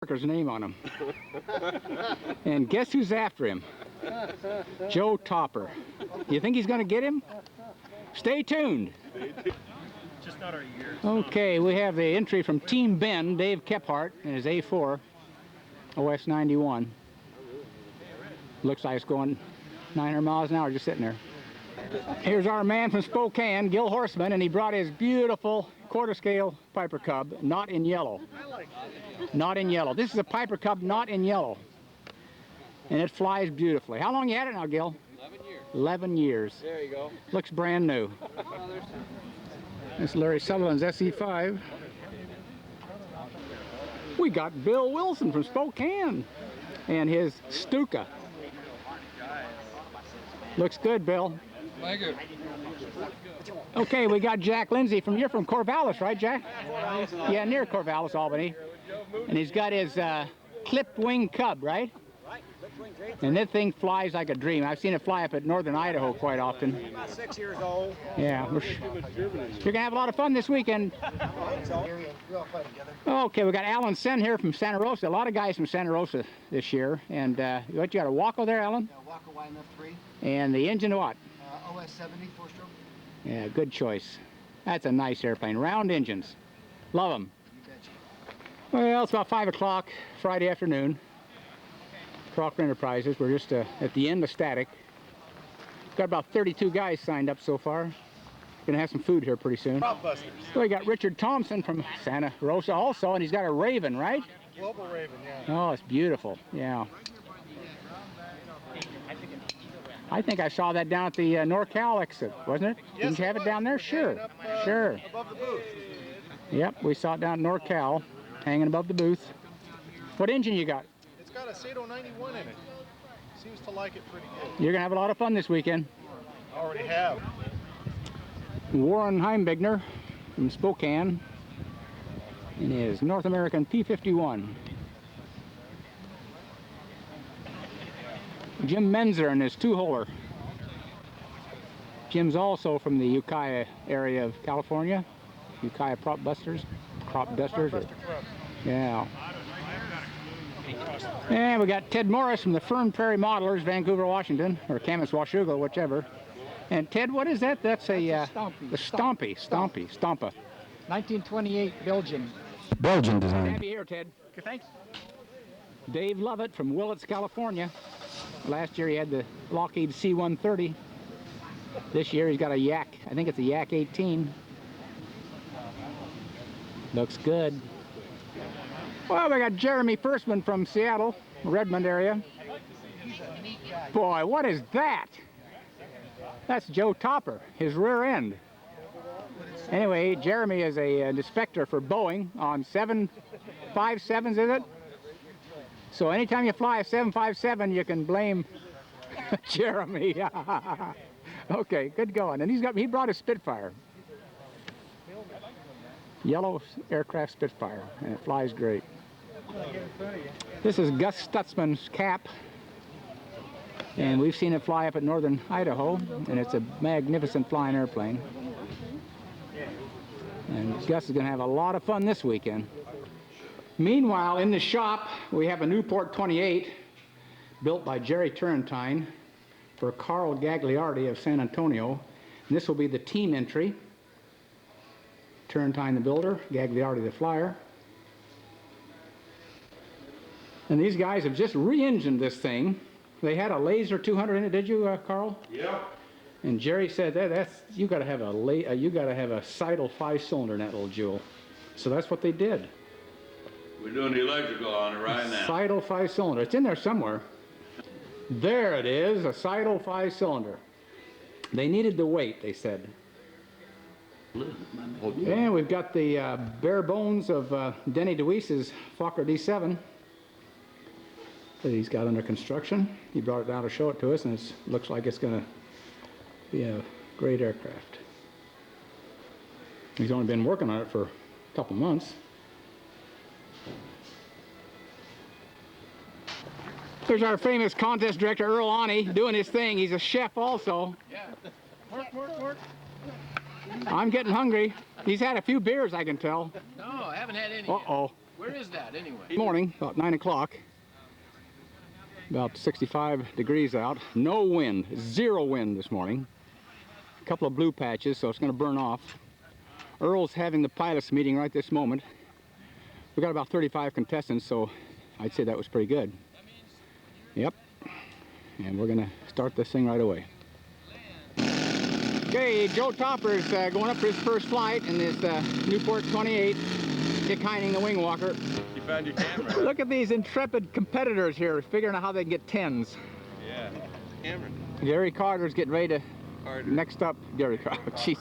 Parker's name on him. And guess who's after him? Joe Topper. You think he's going to get him? Stay tuned. Just not our year. Okay, we have the entry from Team Ben, Dave Kephart, and his A4, OS 91. Looks like it's going 900 miles an hour just sitting there. Here's our man from Spokane, Gil Horseman, and he brought his beautiful quarter scale Piper Cub, not in yellow. Not in yellow. This is a Piper Cub, not in yellow. And it flies beautifully. How long you had it now, Gil? 11 years. 11 years. There you go. Looks brand new. This is Larry Sullivan's SE5. We got Bill Wilson from Spokane and his Stuka. Looks good, Bill. Thank you. Okay, we got Jack Lindsay from, you're from Corvallis, right, Jack? Yeah, near Corvallis, Albany. And he's got his clipped wing Cub, right? And that thing flies like a dream. I've seen it fly up at northern Idaho quite often. About 6 years old. Yeah, you're gonna have a lot of fun this weekend. Okay, we got Alan Sen here from Santa Rosa. A lot of guys from Santa Rosa this year. And what, you got a Waco there, Alan? Yeah, Waco YMF3. And the engine what? OS 70, 4-stroke. Yeah, good choice. That's a nice airplane. Round engines. Love them. You betcha. Well, it's about 5 o'clock Friday afternoon. Crawford Enterprises. We're just at the end of static. Got about 32 guys signed up so far. Gonna have some food here pretty soon. So we got Richard Thompson from Santa Rosa also, and he's got a Raven, right? Global Raven, yeah. Oh, it's beautiful. Yeah. I think I saw that down at the NorCal exit, wasn't it? Yes, Didn't you have it down there? Sure. Up, Sure. Above the booth. Yep, we saw it down at NorCal, hanging above the booth. What engine you got? It's got a Sato 91 in it. Seems to like it pretty good. You're gonna have a lot of fun this weekend. Already have. Warren Heimbigner from Spokane in his North American P51. Jim Menzer in his two-holer. Jim's also from the Ukiah area of California. Ukiah Crop Dusters. Yeah. And we got Ted Morris from the Fern Prairie Modelers, Vancouver, Washington, or Camas, Washougal, whichever. And Ted, what is that? That's a Stompy. the Stompa. 1928 Belgian. Belgian design. Have you here, Ted? Okay, thanks. Dave Lovett from Willits, California. Last year he had the Lockheed C-130. This year he's got a Yak. I think it's a Yak 18. Looks good. Well, we got Jeremy Firstman from Seattle, Redmond area. Boy, what is that? That's Joe Topper, his rear end. Anyway, Jeremy is an inspector for Boeing on 757s, is it? So anytime you fly a 757, you can blame Jeremy. Okay, good going. And he brought a Spitfire. Yellow aircraft Spitfire, and it flies great. This is Gus Stutzman's Cap, and we've seen it fly up at northern Idaho, and it's a magnificent flying airplane. And Gus is going to have a lot of fun this weekend. Meanwhile, in the shop, we have a Newport 28 built by Jerry Turrentine for Carl Gagliardi of San Antonio. And this will be the team entry. Turrentine the builder, Gagliardi the flyer. And these guys have just re-engined this thing. They had a laser 200 in it, did you, Carl? Yeah. And Jerry said that's you got to have a Seidel 5-cylinder in that little jewel. So that's what they did. We're doing the electrical on it right now. Seidel 5-cylinder. It's in there somewhere. There it is, a Seidel 5-cylinder. They needed the weight, they said. And we've got the bare bones of Denny DeWeese's Fokker D7 that he's got under construction. He brought it down to show it to us, and it looks like it's going to be a great aircraft. He's only been working on it for a couple months. There's our famous contest director, Earl Ani, doing his thing. He's a chef also. Yeah. Work. I'm getting hungry. He's had a few beers, I can tell. No, I haven't had any. Uh-oh. Where's Where is that anyway? Morning, about 9 o'clock. About 65 degrees out. No wind, 0 wind this morning. A couple of blue patches, so it's going to burn off. Earl's having the pilots meeting right this moment. We got about 35 contestants, so I'd say that was pretty good. Yep. And we're going to start this thing right away. Okay, Joe Topper's going up for his first flight in this Newport 28, hiking the wing walker. You found your camera. Look at these intrepid competitors here, figuring out how they can get 10s. Yeah. Camera. Gary Carter's getting ready to. Carter. Next up, Gary Carter. Jeez,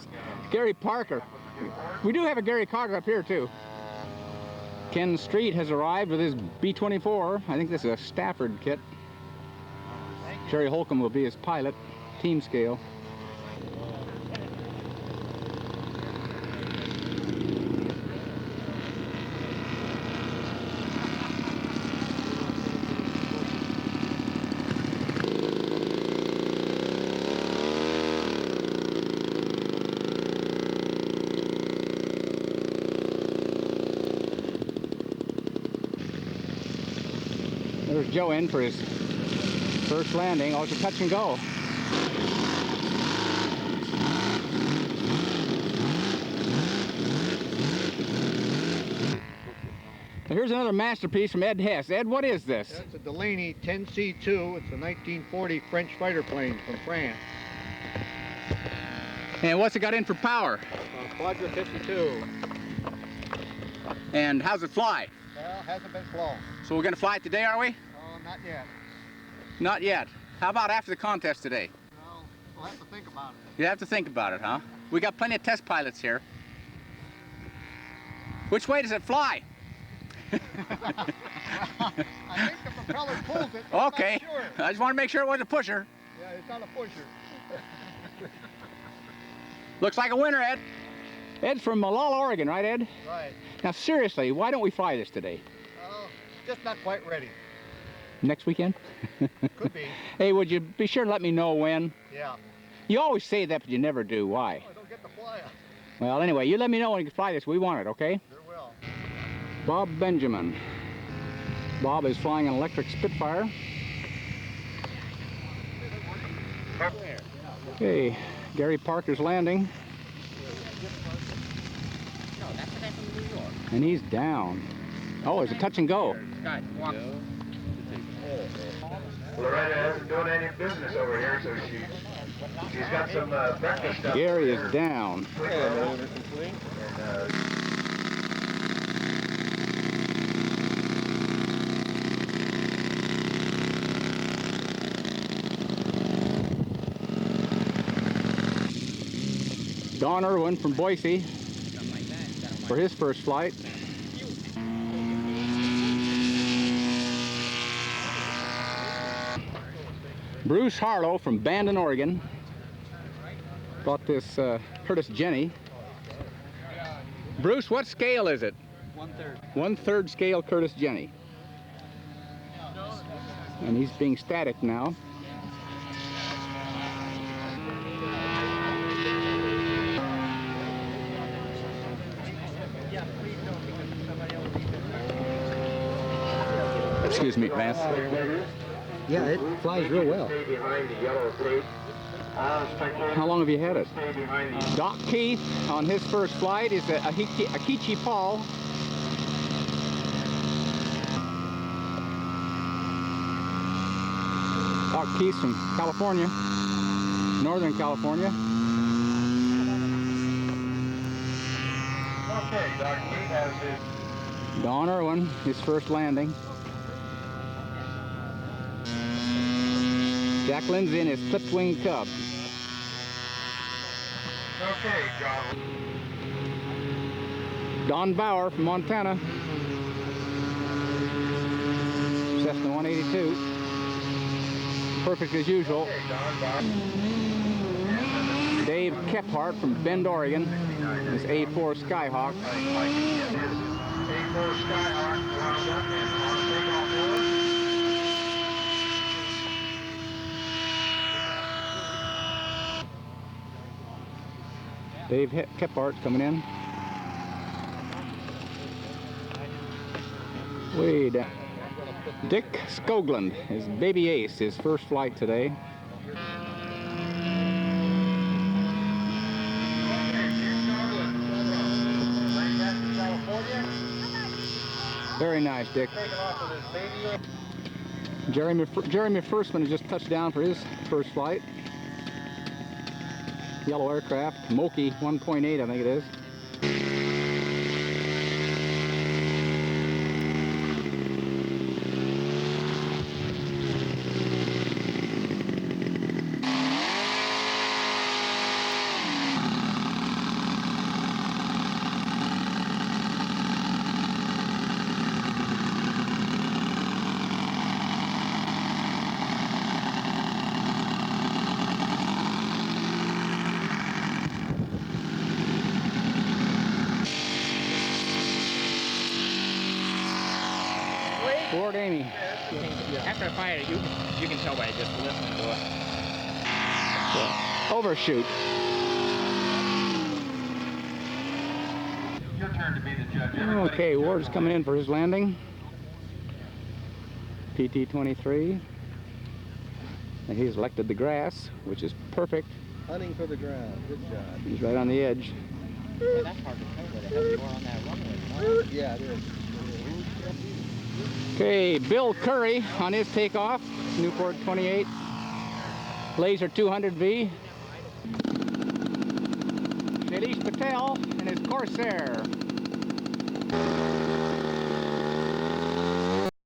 Gary Parker. We do have a Gary Carter up here too. Ken Street has arrived with his B-24. I think this is a Stafford kit. Jerry Holcomb will be his pilot, team scale. There's Joe in for his first landing. Oh, it's a touch and go. Here's another masterpiece from Ed Hess. Ed, what is this? That's a Delaney 10C2. It's a 1940 French fighter plane from France. And what's it got in for power? Quadra 52. And how's it fly? Well, hasn't been flown. So we're going to fly it today, are we? Not yet. Not yet. How about after the contest today? Well, we'll have to think about it. You have to think about it, huh? We got plenty of test pilots here. Which way does it fly? I think the propeller pulls it. Okay. I'm not sure. I just want to make sure it wasn't a pusher. Yeah, it's not a pusher. Looks like a winner, Ed. Ed's from Malala, Oregon, right, Ed? Right. Now, seriously, why don't we fly this today? Well, just not quite ready. Next weekend? Could be. Hey, would you be sure to let me know when? Yeah. You always say that, but you never do. Why? I don't get to fly it. Well, anyway, you let me know when you can fly this. We want it, okay? Sure will. Bob Benjamin. Bob is flying an electric Spitfire. Okay, Gary Parker's landing. And he's down. Oh, it's a touch and go. Loretta hasn't done any business over here, so she's got some breakfast stuff. Gary is down. Don Irwin from Boise for his first flight. Bruce Harlow from Bandon, Oregon. Bought this Curtis Jenny. Bruce, what scale is it? 1/3. 1/3 scale Curtis Jenny. And he's being static now. Excuse me, Vance. Yeah, it flies real well. How long have you had it? Doc Keith on his first flight is a Akichi Paul. Doc Keith from California, Northern California. Okay, Doc Keith has his... Don Irwin, his first landing. Jack Lindsay in his clipped wing Cub. Okay, John. Don Bauer from Montana. Cessna 182. Perfect as usual. Okay, Don Bauer. Dave Kephart from Bend, Oregon. His A4 Skyhawk. A4 Skyhawk wound up and on takeoff order. Dave Kephart coming in. Wade. Dick Skoglund, his baby ace, his first flight today. Very nice, Dick. Jeremy Firstman has just touched down for his first flight. Yellow aircraft, Moki 1.8, I think it is. Fort Amy. After I fire, you can tell by just listening to it. Overshoot. Your turn to be the judge. Okay, Ward's coming in for his landing. PT-23. And he's elected the grass, which is perfect. Hunting for the ground. Good job. He's right on the edge. Hey, that's hard to tell with it heavy more on that runway. Yeah, it is. Okay, Bill Curry on his takeoff, Newport 28, Laser 200V. Shailesh Patel and his Corsair.